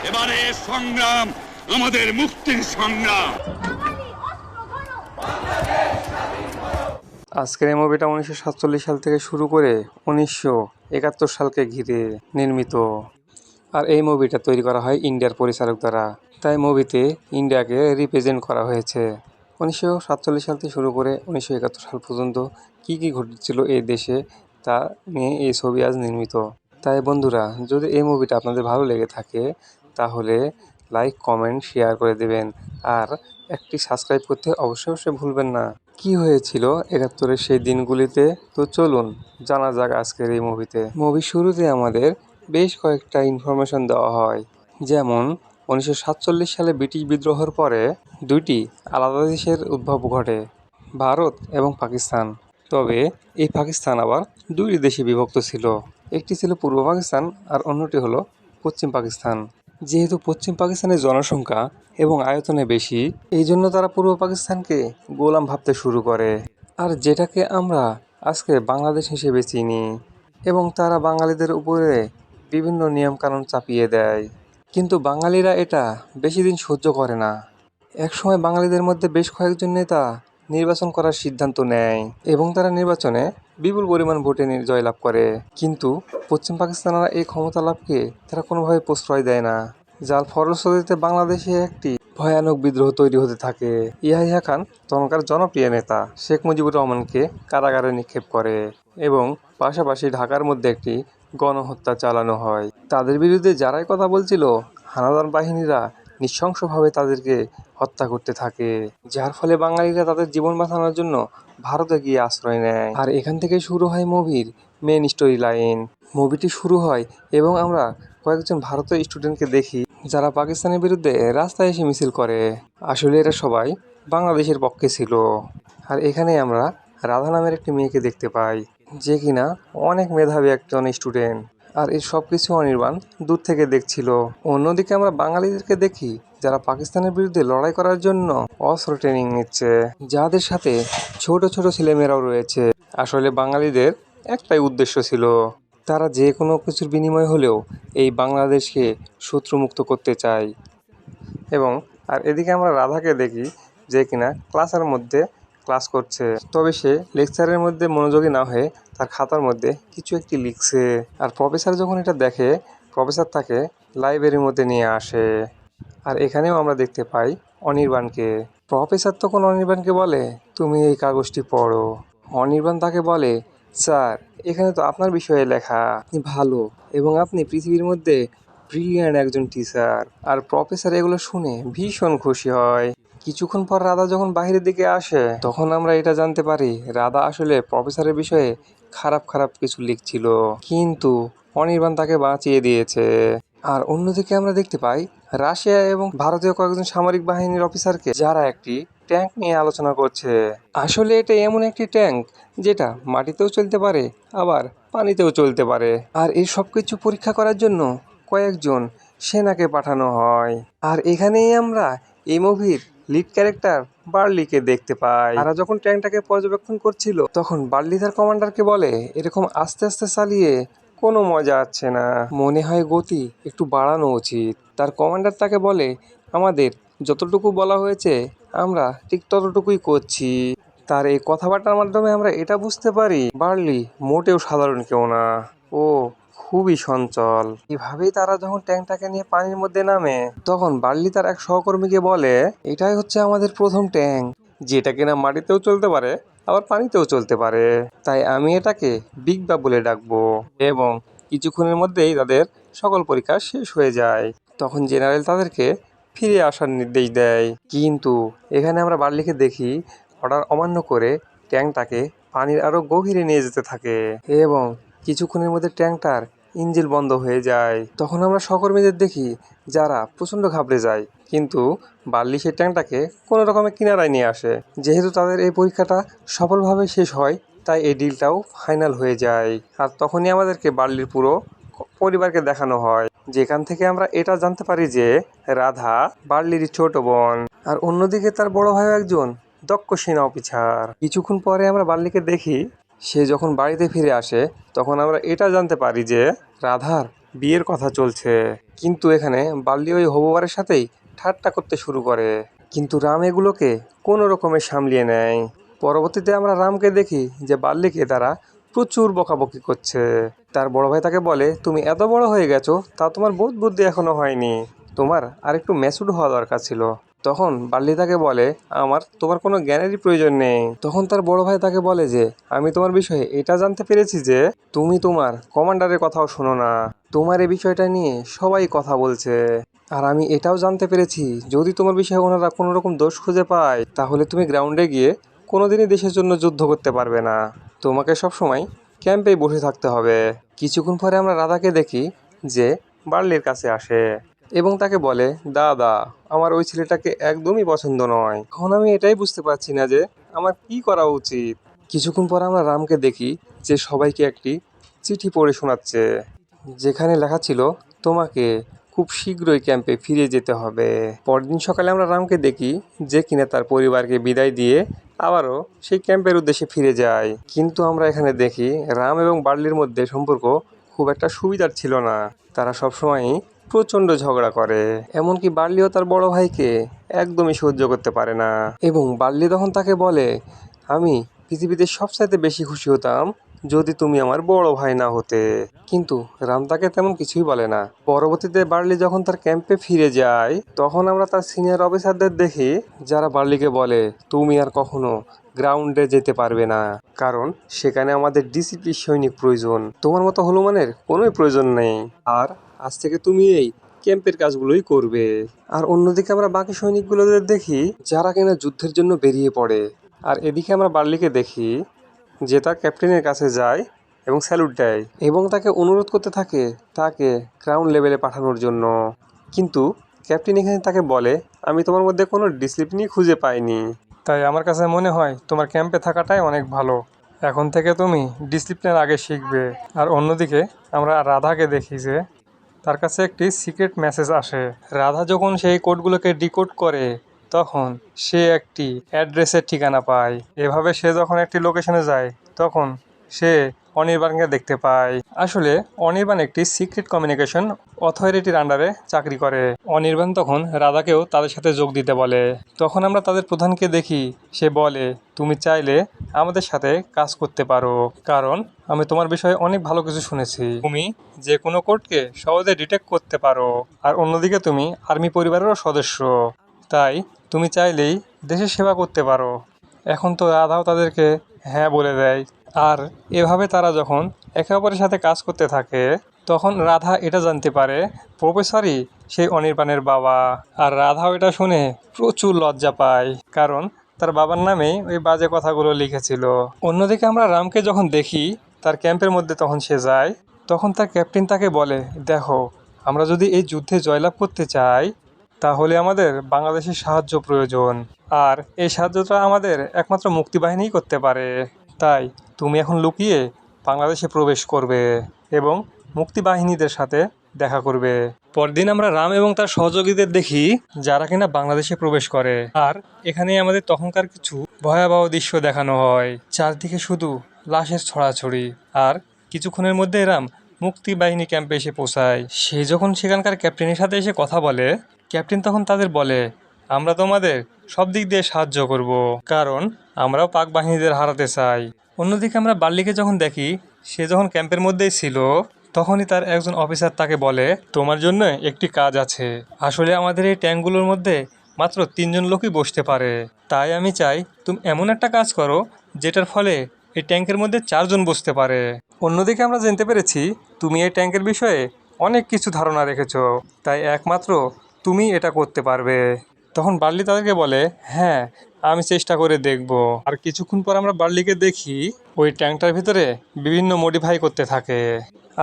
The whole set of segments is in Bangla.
এবারে সংগ্রাম আমাদের মুক্তির সংগ্রাম। আজকের এই মুভিটা 1947 সাল থেকে শুরু করে 1971 সালকে ঘিরে নির্মিত। আর এই মুভিটা তৈরি করা হয় ইন্ডিয়ার পরিচালক দ্বারা, তাই মুভিতে ইন্ডিয়াকে রিপ্রেজেন্ট করা হয়েছে। 1947 সাল থেকে শুরু করে 1971 সাল পর্যন্ত কি কি ঘটেছিল এই দেশে তা নিয়ে এই ছবি আজ নির্মিত। তাই বন্ধুরা, যদি এই মুভিটা আপনাদের ভালো লেগে থাকে তাহলে লাইক, কমেন্ট, শেয়ার করে দেবেন। আর একটি সাবস্ক্রাইব করতে অবশ্যই ভুলবেন না। কি হয়েছিল 71-এর সেই দিনগুলিতে, তো চলুন জানা যাক আজকের এই মুভিতে। মুভির শুরুতে আমাদের বেশ কয়েকটা ইনফরমেশন দেওয়া হয়। যেমন 1947 সালে ব্রিটিশ বিদ্রোহের পরে দুইটি আলাদা দেশের উদ্ভব ঘটে, ভারত এবং পাকিস্তান। তবে এই পাকিস্তান আবার দুইটি দেশে বিভক্ত ছিল, একটি ছিল পূর্ব পাকিস্তান আর অন্যটি হলো পশ্চিম পাকিস্তান। যেহেতু পশ্চিম পাকিস্তানের জনসংখ্যা এবং আয়তনে বেশি, এই জন্য তারা পূর্ব পাকিস্তানকে গোলাম ভাবতে শুরু করে, আর যেটাকে আমরা আজকে বাংলাদেশ হিসেবে চিনি। এবং তারা বাঙালিদের উপরে বিভিন্ন নিয়মকানুন চাপিয়ে দেয়, কিন্তু বাঙালিরা এটা বেশি দিন সহ্য করে না। একসময় বাঙালিদের মধ্যে বেশ কয়েকজন নেতা নির্বাচন করার সিদ্ধান্ত নেয় এবং তারা নির্বাচনে বিপুল পরিমাণ ভোটে জয়লাভ করে। কিন্তু পশ্চিম পাকিস্তানিরা এই ক্ষমতা লাভকে তারা কোনোভাবে প্রশ্রয় দেয় না, যার ফলশ্রুতিতে বাংলাদেশে একটি ভয়ানক বিদ্রোহ তৈরি হতে থাকে। ইয়াহিয়া খান তখনকার জনপ্রিয় নেতা শেখ মুজিবুর রহমানকে কারাগারে নিক্ষেপ করে এবং পাশাপাশি ঢাকার মধ্যে একটি গণহত্যা চালানো হয়। তাদের বিরুদ্ধে যারাই কথা বলছিল, হানাদার বাহিনীরা নৃশংসভাবে তাদেরকে হত্যা করতে থাকে, যার ফলে বাঙালিরা তাদের জীবন বাঁচানোর জন্য ভারতে গিয়ে আশ্রয় নেয়। আর এখান থেকে শুরু হয় মুভির মেন স্টোরি লাইন। মুভিটি শুরু হয় এবং আমরা কয়েকজন ভারতীয় স্টুডেন্টকে দেখি যারা পাকিস্তানের বিরুদ্ধে রাস্তায় এসে মিছিল করে। আসলে এরা সবাই বাংলাদেশের পক্ষে ছিল। আর এখানে আমরা রাধা নামের একটি মেয়েকে দেখতে পাই, যে কিনা অনেক মেধাবী একজন স্টুডেন্ট, আর এই সব কিছু অনির্বাণ দূর থেকে দেখছিল। অন্যদিকে আমরা বাঙালিদেরকে দেখি যারা পাকিস্তানের বিরুদ্ধে লড়াই করার জন্য অস্ত্র ট্রেনিং নিচ্ছে, যাদের সাথে ছোট ছোট ছেলেমেয়েরাও রয়েছে। আসলে বাঙালিদের একটাই উদ্দেশ্য ছিল, তারা যে কোনো কিছুর বিনিময় হলেও এই বাংলাদেশকে শত্রুমুক্ত করতে চায়। এবং আর এদিকে আমরা রাধাকে দেখি, যে কিনা ক্লাসের মধ্যে ক্লাস করছে, তবে সে লেকচারের মধ্যে মনোযোগী না হয়ে তার খাতার মধ্যে কিছু একটি লিখছে। আর প্রফেসর যখন এটা দেখে, প্রফেসর তাকে লাইব্রেরির মধ্যে নিয়ে আসে। আর এখানেও আমরা দেখতে পাই অনির্বাণকে। প্রফেসর তখন অনির্বাণকে বলে, তুমি এই কাগজটি পড়ো। অনির্বাণ তাকে বলে, স্যার, এখানে তো আপনার বিষয়ে লেখা, আপনি ভালো এবং আপনি পৃথিবীর মধ্যে ব্রিলিয়ান্ট একজন টিচার। আর প্রফেসর এগুলো শুনে ভীষণ খুশি হয়। কিছুক্ষণ পর রাধা যখন বাইরের দিকে আসে, তখন আমরা এটা জানতে পারি রাধা আসলে প্রফেসরের বিষয়ে খারাপ খারাপ কিছু লিখছিল, কিন্তু অনির্বাণ তাকে বাঁচিয়ে দিয়েছে। আর অন্যদিকে আমরা দেখতে পাই রাশিয়া এবং ভারতীয় কয়েকজন সামরিক বাহিনীর অফিসারকে, যারা একটি ট্যাঙ্ক নিয়ে আলোচনা করছে। আসলে এটা এমন একটি ট্যাঙ্ক যেটা মাটিতেও চলতে পারে, আবার পানিতেও চলতে পারে। আর এই সব কিছু পরীক্ষা করার জন্য কয়েকজন সেনাকে পাঠানো হয়। আর এখানেই আমরা এই মুভির লিড ক্যারেক্টার বার্লিকে দেখতে পাই। তারা যখন ট্যাঙ্কটাকে পর্যবেক্ষণ করছিল, তখন বার্লি তার কমান্ডারকে বলে, এরকম আস্তে আস্তে চালিয়ে কোনো মজা আসছে না, মনে হয় গতি একটু বাড়ানো উচিত। তার কমান্ডার তাকে বলে, আমাদের যতটুকু বলা হয়েছে আমরা ঠিক ততটুকুই করছি। তার এই কথাবার্তার মাধ্যমে আমরা এটা বুঝতে পারি বার্লি মোটেও সাধারণ কেউ না, ও খুবই চঞ্চল। এভাবেই তারা যখন ট্যাঙ্কটাকে নিয়ে পানির মধ্যে নামে, তখন বার্লি তার এক সহকর্মীকে বলে, এটাই হচ্ছে আমাদের প্রথম ট্যাঙ্ক, যেটা কিনা মাটিতেও চলতে পারে আবার পানিতেও চলতে পারে, তাই আমি এটাকে বিগ বাপ বলে ডাকবো। এবং কিছুক্ষণের মধ্যেই তাদের সকল পরীক্ষা শেষ হয়ে যায়। তখন জেনারেল তাদেরকে ফিরে আসার নির্দেশ দেয়, কিন্তু এখানে আমরা বার্লিকে দেখি অর্ডার অমান্য করে ট্যাঙ্কটাকে পানির আরো গভীরে নিয়ে যেতে থাকে এবং কিছুক্ষণের মধ্যে ট্যাঙ্কটার ইঞ্জিন বন্ধ হয়ে যায়। তখন আমরা সহকর্মীদের দেখি যারা প্রচণ্ড ঘাবড়ে যায়, কিন্তু বার্লি সেই ট্যাঙ্কটাকে কোনো রকমের কিনারায় নিয়ে আসে। যেহেতু তাদের এই পরীক্ষাটা সফলভাবে শেষ হয়, তাই এই ডিলটাও ফাইনাল হয়ে যায়। আর তখনই আমাদেরকে বার্লির পুরো পরিবারকে দেখানো হয়, যেখান থেকে আমরা এটা জানতে পারি যে রাধা বার্লির ছোট বোন, আর অন্যদিকে তার বড় ভাই একজন দক্ষ সেনা অফিসার। কিছুক্ষণ পরে আমরা বার্লিকে দেখি, সে যখন বাড়িতে ফিরে আসে, তখন আমরা এটা জানতে পারি যে রাধার বিয়ের কথা চলছে। কিন্তু এখানে বার্লি ওই হবুবারের সাথেই ঠাট্টা করতে শুরু করে, কিন্তু রাম এগুলোকে কোনো রকমে সামলিয়ে নেয়। পরবর্তীতে আমরা রামকে দেখি যে বার্লিকে তারা প্রচুর বকাবকি করছে। তার বড় ভাই তাকে বলে, তুমি এত বড় হয়ে গেছো, তা তোমার বোধ বুদ্ধি এখনো হয়নি, তোমার আর একটু ম্যাচুর হওয়া দরকার ছিল। তখন বার্লি তাকে বলে, তোমার কোনো জ্ঞানেরই প্রয়োজন নেই। তখন তার বড় ভাই তাকে বলে যে, আমি তোমার বিষয়ে এটা জানতে পেরেছি যে তুমি তোমার কমান্ডারের কথাও শোনো না, তোমার এই বিষয়টা নিয়ে সবাই কথা বলছে। আর আমি এটাও জানতে পেরেছি, যদি তোমার বিষয়ে ওনারা কোনো রকম দোষ খুঁজে পায়, তাহলে তুমি গ্রাউন্ডে গিয়ে কোনোদিনই দেশের জন্য যুদ্ধ করতে পারবে না, তোমাকে সবসময় ক্যাম্পেই বসে থাকতে হবে। কিছুক্ষণ পরে আমরা রাধাকে দেখি যে বার্লির কাছে আসে এবং তাকে বলে, দাদা, আমার ওই ছেলেটাকে একদমই পছন্দ নয়, এখন আমি এটাই বুঝতে পারছি না যে আমার কি করা উচিত। কিছুক্ষণ পর আমরা রামকে দেখি যে সবাইকে একটি চিঠি পড়ে শোনাচ্ছে, যেখানে লেখা ছিল, তোমাকে খুব শীঘ্রই ক্যাম্পে ফিরে যেতে হবে। পরদিন সকালে আমরা রামকে দেখি যে কিনা তার পরিবারকে বিদায় দিয়ে আবারও সেই ক্যাম্পের উদ্দেশ্যে ফিরে যায়। কিন্তু আমরা এখানে দেখি রাম এবং বার্লির মধ্যে সম্পর্ক খুব একটা সুবিধার ছিল না, তারা সবসময়ই প্রচণ্ড ঝগড়া করে। এমনকি বার্লিও তার বড় ভাইকে একদমই সহ্য করতে পারে না। এবং বার্লি তখন তাকে বলে, আমি পৃথিবীতে সবচাইতে বেশি খুশি হতাম যদি তুমি আমার বড় ভাই না হতে। কিন্তু রাম তাকে তেমন কিছুই বলে না। পরবর্তীতে বার্লি যখন তার ক্যাম্পে ফিরে যায়, তখন আমরা তার সিনিয়র অফিসারদের দেখি যারা বার্লিকে বলে, তুমি আর কখনো গ্রাউন্ডে যেতে পারবে না, কারণ সেখানে আমাদের ডিসিপ্লিন সৈনিক প্রয়োজন, তোমার মতো হনুমানের কোনোই প্রয়োজন নেই, আর আজ থেকে তুমি এই ক্যাম্পের কাজগুলোই করবে। আর অন্যদিকে আমরা বাকি সৈনিকগুলোদের দেখি যারা কিনা যুদ্ধের জন্য বেরিয়ে পড়ে। আর এদিকে আমরা বার্লিকে দেখি যে তার ক্যাপ্টেনের কাছে যায় এবং স্যালুট দেয় এবং তাকে অনুরোধ করতে থাকে তাকে গ্রাউন্ড লেভেলে পাঠানোর জন্য। কিন্তু ক্যাপ্টেন এখানে তাকে বলে, আমি তোমার মধ্যে কোনো ডিসিপ্লিনই খুঁজে পাইনি, তাই আমার কাছে মনে হয় তোমার ক্যাম্পে থাকাটাই অনেক ভালো, এখন থেকে তুমি ডিসিপ্লিন আগে শিখবে। আর অন্যদিকে আমরা রাধাকে দেখি যে তার কাছে একটি সিক্রেট মেসেজ আসে। রাধা যখন সেই কোডগুলোকে ডিকোড করে, তখন সে একটি অ্যাড্রেসের ঠিকানা পায়। এভাবে সে যখন একটি লোকেশনে যায়, তখন সে অনির্বাণকে দেখতে পায়। আসলে অনির্বাণ একটি সিক্রেট কমিউনিকেশন অথরিটির আন্ডারে চাকরি করে। অনির্বাণ তখন রাধাকেও তাদের সাথে যোগ দিতে বলে। তখন আমরা তাদের প্রধানকে দেখি, সে বলে, তুমি চাইলে আমাদের সাথে কাজ করতে পারো, কারণ আমি তোমার বিষয়ে অনেক ভালো কিছু শুনেছি, তুমি যে কোনো কোডকে সহজে ডিটেক্ট করতে পারো, আর অন্যদিকে তুমি আর্মি পরিবারেরও সদস্য, তাই তুমি চাইলেই দেশের সেবা করতে পারো। এখন তো রাধাও তাদেরকে হ্যাঁ বলে দেয়। আর এভাবে তারা যখন একে অপরের সাথে কাজ করতে থাকে, তখন রাধা এটা জানতে পারে প্রফেসরই সেই অনির্বাণের বাবা। আর রাধাও এটা শুনে প্রচুর লজ্জা পায়, কারণ তার বাবার নামেই ওই বাজে কথাগুলো লিখেছিল। অন্যদিকে আমরা রামকে যখন দেখি তার ক্যাম্পের মধ্যে, তখন সে যায়, তখন তার ক্যাপ্টেন তাকে বলে, দেখো, আমরা যদি এই যুদ্ধে জয়লাভ করতে চাই, তাহলে আমাদের বাংলাদেশের সাহায্য প্রয়োজন, আর এই সাহায্যটা আমাদের একমাত্র মুক্তিবাহিনীই করতে পারে। তাই তুমি এখন লুকিয়ে বাংলাদেশে প্রবেশ করবে এবং মুক্তিবাহিনীদের সাথে দেখা করবে। পরদিন আমরা রাম এবং তার সহযোগীদের দেখি যারা কিনা বাংলাদেশে প্রবেশ করে। আর এখানেই আমাদের তখনকার কিছু ভয়াবহ দৃশ্য দেখানো হয়। চারদিকে শুধু লাশের ছড়াছড়ি। আর কিছুক্ষণের মধ্যে রাম মুক্তিবাহিনী ক্যাম্পে এসে পৌঁছায়। সে যখন সেখানকার ক্যাপ্টেনের সাথে এসে কথা বলে, ক্যাপ্টেন তখন তাদের বলে, আমরা তোমাদের সব দিক দিয়ে সাহায্য করব, কারণ আমরাও পাক বাহিনীদের হারাতে চাই। অন্যদিকে আমরা বার্লিকে যখন দেখি, সে যখন ক্যাম্পের মধ্যেই ছিল, তখনই তার একজন অফিসার তাকে বলে, তোমার জন্য একটি কাজ আছে। আসলে আমাদের এই ট্যাঙ্কগুলোর মধ্যে মাত্র 3 জন লোকই বসতে পারে, তাই আমি চাই তুমি এমন একটা কাজ করো যেটার ফলে এই ট্যাঙ্কের মধ্যে 4 জন বসতে পারে। অন্যদিকে আমরা জানতে পেরেছি তুমি এই ট্যাঙ্কের বিষয়ে অনেক কিছু ধারণা রেখেছো, তাই একমাত্র তুমি এটা করতে পারবে। তখন বার্লি তাদেরকে বলে, হ্যাঁ, আমি চেষ্টা করে দেখব। আর কিছুক্ষণ পর আমরা বার্লিকে দেখি ওই ট্যাঙ্কটার ভিতরে বিভিন্ন মডিফাই করতে থাকে।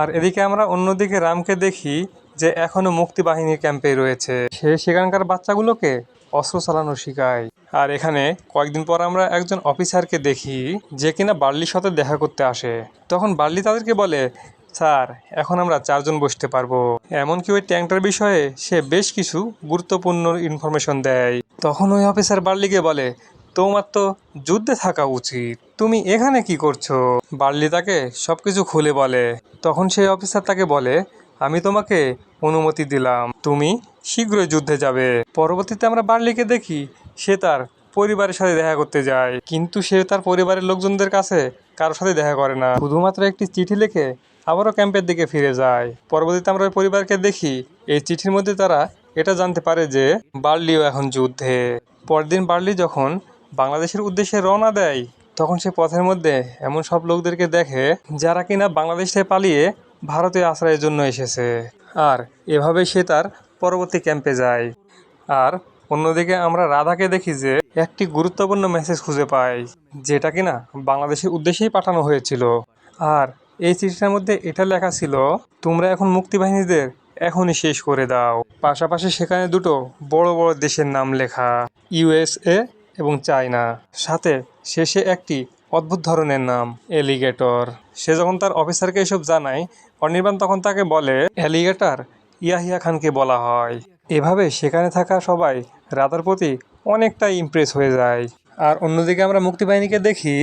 আর এদিকে আমরা অন্যদিকে রামকে দেখি যে এখনো মুক্তিবাহিনীর ক্যাম্পে রয়েছে। সে সেখানকার বাচ্চাগুলোকে অস্ত্র চালানো শেখায়। আর এখানে কয়েকদিন পর আমরা একজন অফিসারকে দেখি যে কিনা বার্লির সাথে দেখা করতে আসে। তখন বার্লি তাদেরকে বলে, স্যার, এখন আমরা 4 জন বসতে পারবো। এমনকি ওই ট্যাঙ্কটার বিষয়ে সে বেশ কিছু গুরুত্বপূর্ণ ইনফরমেশন দেয়। তখন ওই অফিসার বার্লিকে বলে, তোমার তো যুদ্ধে থাকা উচিত, তুমি এখানে কি করছো? বার্লি তাকে সবকিছু খুলে বলে। তখন সেই অফিসার তাকে বলে, আমি তোমাকে অনুমতি দিলাম, তুমি শীঘ্রই যুদ্ধে যাবে। পরবর্তীতে আমরা বার্লিকে দেখি সে তার পরিবারের সাথে দেখা করতে যায়, কিন্তু সে তার পরিবারের লোকজনদের কাছে কারোর সাথে দেখা করে না, শুধুমাত্র একটি চিঠি লিখে আবারও ক্যাম্পের দিকে ফিরে যায়। পরবর্তীতে আমরা ওই পরিবারকে দেখি এই চিঠির মধ্যে তারা এটা জানতে পারে যে বার্লিও এখন যুদ্ধে। পরদিন বার্লি যখন বাংলাদেশের উদ্দেশ্যে রওনা দেয়, তখন সে পথের মধ্যে এমন সব লোকদেরকে দেখে যারা কিনা বাংলাদেশ থেকে পালিয়ে ভারতে আশ্রয়ের জন্য এসেছে। আর এভাবে সে তার পরবর্তী ক্যাম্পে যায়। আর অন্যদিকে আমরা রাধাকে দেখি যে একটি গুরুত্বপূর্ণ মেসেজ খুঁজে পায়, যেটা কিনা বাংলাদেশের উদ্দেশ্যেই পাঠানো হয়েছিল। আর এই চিঠিটার মধ্যে এটা লেখা ছিল, তোমরা এখন মুক্তিবাহিনীদের এখনই শেষ করে দাও। পাশাপাশি সেখানে দুটো বড় বড় দেশের নাম লেখা, ইউএসএ এবং চায়না, সাথে শেষে একটি অদ্ভুত ধরনের নাম, এলিগেটর। সে যখন তার অফিসারকে এসব জানায়, অনির্বাণ তখন তাকে বলে এলিগেটর ইয়াহিয়া খানকে বলা হয়। এভাবে সেখানে থাকা সবাই রাধার প্রতি অনেকটাই ইমপ্রেস হয়ে যায়। আর অন্যদিকে আমরা মুক্তিবাহিনীকে দেখি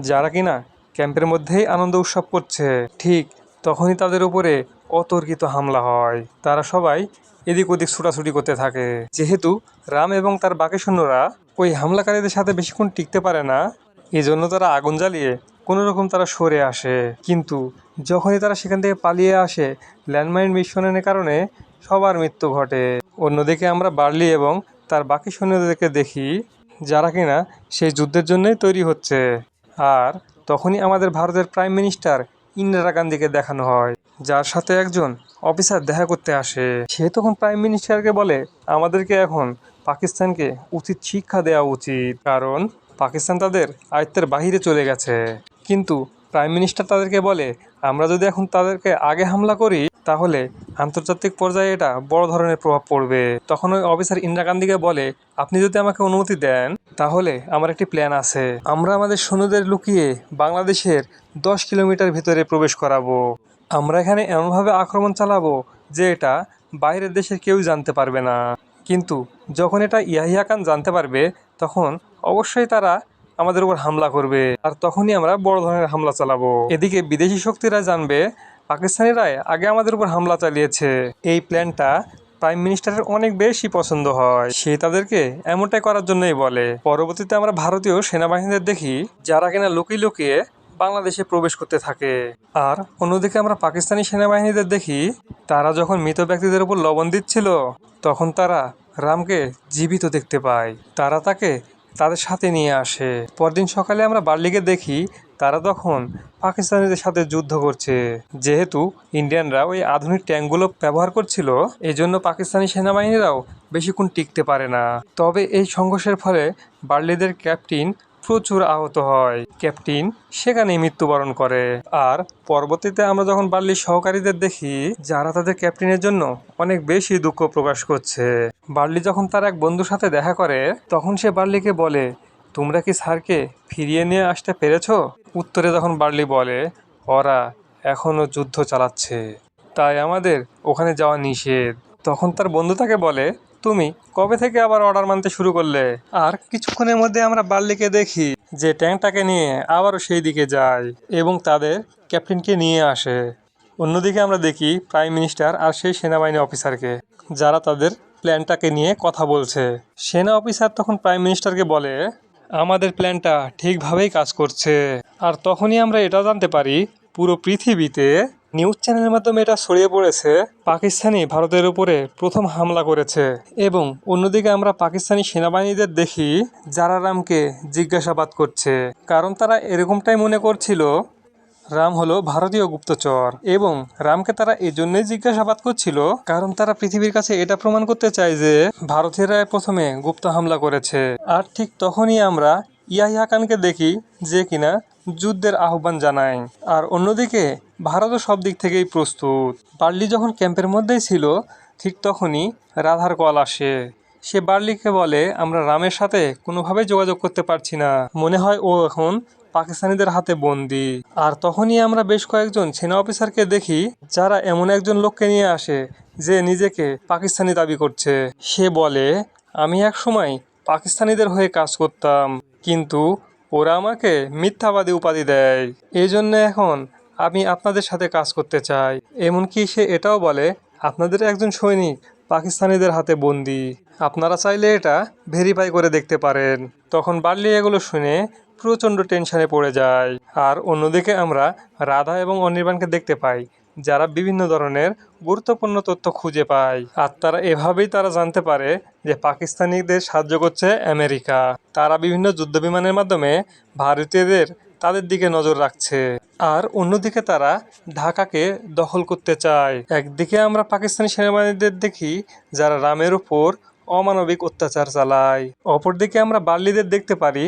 যারা কিনা ক্যাম্পের মধ্যেই আনন্দ উৎসব করছে। ঠিক তখনই তাদের উপরে অতর্কিত হামলা হয়। তারা সবাই এদিক ওদিক ছুটাছুটি করতে থাকে। যেহেতু রাম এবং তার বাকি সৈন্যরা ওই হামলাকারীদের সাথে বেশিক্ষণ টিকতে পারে না, এজন্য তারা আগুন জ্বালিয়ে কোনো রকম তারা সরে আসে। কিন্তু যখনই তারা সেখান থেকে পালিয়ে আসে, ল্যান্ডমাইন বিস্ফোরণের কারণে সবার মৃত্যু ঘটে। অন্যদিকে আমরা বার্লি এবং তার বাকি সৈন্যদেরকে দেখি যারা কিনা সেই যুদ্ধের জন্যই তৈরি হচ্ছে। আর তখনই আমাদের ভারতের প্রাইম মিনিস্টার ইন্দিরা গান্ধীকে দেখানো হয়, যার সাথে একজন অফিসার দেখা করতে আসে। সে তখন প্রাইম মিনিস্টারকে বলে, আমাদেরকে এখন পাকিস্তানকে উচিত শিক্ষা দেওয়া উচিত, কারণ পাকিস্তান তাদের আয়ত্তের বাহিরে চলে গেছে। কিন্তু প্রাইম মিনিস্টার তাদেরকে বলে, আমরা যদি এখন তাদেরকে আগে হামলা করি তাহলে আন্তর্জাতিক পর্যায়ে এটা বড় ধরনের প্রভাব পড়বে। তখন ওই অফিসার ইন্দিরা গান্ধীকে বলে, আপনি যদি আমাকে অনুমতি দেন তাহলে আমার একটি প্ল্যান আছে। আমরা আমাদের সৈন্যদের লুকিয়ে বাংলাদেশের 10 কিলোমিটার ভিতরে প্রবেশ করাবো। আমরা এখানে এমনভাবে আক্রমণ চালাবো যে এটা বাইরের দেশের কেউ জানতে পারবে না। কিন্তু যখন এটা ইয়াহিয়া খান জানতে পারবে, তখন অবশ্যই তারা আমাদের উপর হামলা করবে, আর তখনই আমরা বড় ধরনের হামলা চালাবো। এদিকে বিদেশি শক্তিরা জানবে পাকিস্তানিরাই আগে আমাদের উপর হামলা চালিয়েছে। এই প্ল্যানটা প্রাইম মিনিস্টারের অনেক বেশি পছন্দ হয়, সে তাদেরকে এমনটাই করার জন্যই বলে। পরবর্তীতে আমরা ভারতীয় সেনাবাহিনীদের দেখি যারা কিনা লুকিয়ে লুকিয়ে বাংলাদেশে প্রবেশ করতে থাকে। আর অন্যদিকে আমরা পাকিস্তানি সেনাবাহিনীদের দেখি তারা যখন মৃত ব্যক্তিদের উপর লবণ দিচ্ছিল, তখন তারা রামকে জীবিত দেখতে পায়। তারা তাকে তাদের সাথে নিয়ে আসে। পরদিন সকালে আমরা বার্লিকে দেখি তারা তখন পাকিস্তানিদের সাথে যুদ্ধ করছে। যেহেতু ইন্ডিয়ানরা ওই আধুনিক ট্যাঙ্কগুলো ব্যবহার করছিল, এই জন্য পাকিস্তানি সেনাবাহিনীরাও বেশিক্ষণ টিকতে পারে না। তবে এই সংঘর্ষের ফলে বার্লিদের ক্যাপ্টেন প্রচুর আহত হয়। ক্যাপ্টেন সেখানেই মৃত্যুবরণ করে। আর পরবর্তীতে আমরা যখন বার্লির সহকারীদের দেখি যারা তাদের ক্যাপ্টেনের জন্য অনেক বেশি দুঃখ প্রকাশ করছে। বার্লি যখন তার এক বন্ধুর সাথে দেখা করে, তখন সে বার্লিকে বলে, তোমরা কি স্যারকে ফিরিয়ে নিয়ে আসতে পেরেছো? উত্তরে তখন বার্লি বলে, ওরা এখনো যুদ্ধ চালাচ্ছে, তাই আমাদের ওখানে যাওয়া নিষেধ। তখন তার বন্ধু তাকে বলে, তুমি কবে থেকে আবার অর্ডার মানতে শুরু করলে? আর কিছুক্ষণের মধ্যে আমরা বার্লিকে দেখি যে ট্যাঙ্কটাকে নিয়ে আবারও সেই দিকে যায় এবং তাদের ক্যাপ্টেনকে নিয়ে আসে। অন্যদিকে আমরা দেখি প্রাইম মিনিস্টার আর সেই সেনাবাহিনী অফিসারকে, যারা তাদের প্ল্যানটাকে নিয়ে কথা বলছে। সেনা অফিসার তখন প্রাইম মিনিস্টারকে বলে, আমাদের প্ল্যানটা ঠিকভাবেই কাজ করছে। আর তখনই আমরা এটা জানতে পারি পুরো পৃথিবীতে নিউজ চ্যানেলের মাধ্যমে এটা ছড়িয়ে পড়েছে পাকিস্তানি ভারতের উপরে প্রথম হামলা করেছে। এবং অন্যদিকে আমরা পাকিস্তানি সেনাবাহিনীদের দেখি যারা রামকে জিজ্ঞাসাবাদ করছে, কারণ তারা এরকমটাই মনে করছিল রাম হলো ভারতীয় গুপ্তচর। এবং রামকে তারা এই জন্যই জিজ্ঞাসাবাদ করছিল কারণ তারা পৃথিবীর কাছে এটা প্রমাণ করতে চায় যে ভারতীয়রা প্রথমে গুপ্ত হামলা করেছে। আর ঠিক তখনই আমরা ইয়াহিয়া খানকে দেখি যে কিনা যুদ্ধের আহ্বান জানায়। আর অন্যদিকে ভারতও সব দিক থেকেই প্রস্তুত। বার্লি যখন ক্যাম্পের মধ্যেই ছিল, ঠিক তখনই রাধার কল আসে। সে বার্লিকে বলে, আমরা রামের সাথে কোনোভাবেই যোগাযোগ করতে পারছি না, মনে হয় ও এখন পাকিস্তানিদের হাতে বন্দি। আর তখনই আমরা বেশ কয়েকজন সেনা অফিসারকে দেখি যারা এমন একজন লোককে নিয়ে আসে যে নিজেকে পাকিস্তানি দাবি করছে। সে বলে, আমি এক সময় পাকিস্তানিদের হয়ে কাজ করতাম, কিন্তু ওরা আমাকে মিথ্যাবাদী উপাধি দেয়, এই জন্য এখন আমি আপনাদের সাথে কাজ করতে চাই। এমনকি সে এটাও বলে, আপনাদের একজন সৈনিক পাকিস্তানিদের হাতে বন্দী, আপনারা চাইলে এটা ভেরিফাই করে দেখতে পারেন। তখন বার্লি এগুলো শুনে প্রচণ্ড টেনশনে পড়ে যায়। আর অন্যদিকে আমরা রাধা এবং অনির্বাণকে দেখতে পাই, যারা বিভিন্ন ধরনের গুরুত্বপূর্ণ তথ্য খুঁজে পায়। আর তারা জানতে পারে যে পাকিস্তানিদের সাহায্য করছে আমেরিকা। তারা বিভিন্ন যুদ্ধবিমানের মাধ্যমে ভারতীয়দের তাদের দিকে নজর রাখছে। আর অন্যদিকে তারা ঢাকাকে দখল করতে চায়। একদিকে আমরা পাকিস্তানি সেনাবাহিনীদের দেখি যারা রামের উপর অমানবিক অত্যাচার চালায়। অপরদিকে আমরা বার্লিদের দেখতে পারি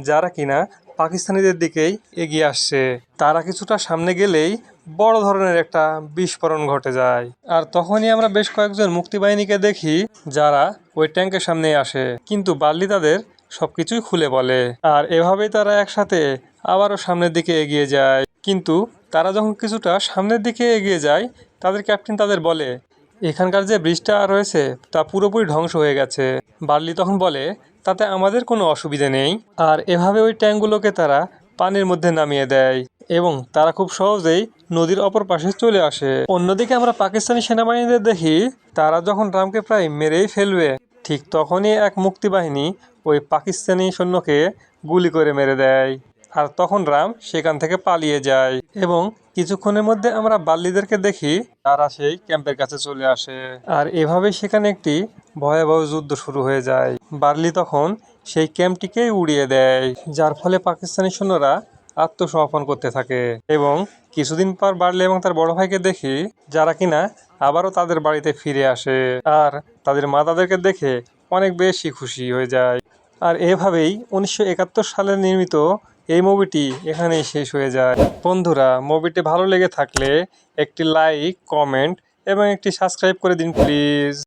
যারা কিনা পাকিস্তানিদের দিকেই এগিয়ে আসছে। তারা কিছুটা সামনে গেলেই বড় ধরনের একটা বিস্ফোরণ ঘটে যায়। আর তখনই আমরা বেশ কয়েকজন মুক্তিবাহিনীকে দেখি যারা ওই ট্যাঙ্কের সামনে আসে, কিন্তু বার্লি তাদের সবকিছুই খুলে বলে। আর এভাবেই তারা একসাথে আবারও সামনের দিকে এগিয়ে যায়। কিন্তু তারা যখন কিছুটা সামনের দিকে এগিয়ে যায়, তাদের ক্যাপ্টেন তাদের বলে, এখানকার যে ব্রিজটা রয়েছে তা পুরোপুরি ধ্বংস হয়ে গেছে। বার্লি তখন বলে, তাতে আমাদের কোনো অসুবিধে নেই। আর এভাবে ওই ট্যাঙ্কগুলোকে তারা পানির মধ্যে নামিয়ে দেয় এবং তারা খুব সহজেই নদীর অপর পাশে চলে আসে। অন্যদিকে আমরা পাকিস্তানি সেনাবাহিনীদের দেখি, তারা যখন রামকে প্রায় মেরেই ফেলবে, ঠিক তখনই এক মুক্তিবাহিনী ওই পাকিস্তানি সৈন্যকে গুলি করে মেরে দেয়। আর তখন রাম সেখান থেকে পালিয়ে যায় এবং কিছুক্ষণের মধ্যে আমরা বাল্লিদেরকে দেখি তারা সেই ক্যাম্পের কাছে চলে আসে। আর এভাবে সেখানে একটি ভয়াবহ যুদ্ধ শুরু হয়ে যায়। বার্লি তখন সেই ক্যাম্পটিকেই উড়িয়ে দেয়, যার ফলে পাকিস্তানি সৈন্যরা আত্মসমর্পণ করতে থাকে। এবং কিছুদিন পর বার্লি এবং তার বড় ভাইকে দেখি যারা কিনা আবারও তাদের বাড়িতে ফিরে আসে। আর তাদের মা তাদেরকে দেখে অনেক বেশি খুশি হয়ে যায়। আর এভাবেই 1971 সালে নির্মিত এই মুভিটি এখানেই শেষ হয়ে যায়। বন্ধুরা, মুভিটি ভালো লেগে থাকলে একটি লাইক, কমেন্ট এবং একটি সাবস্ক্রাইব করে দিন প্লিজ।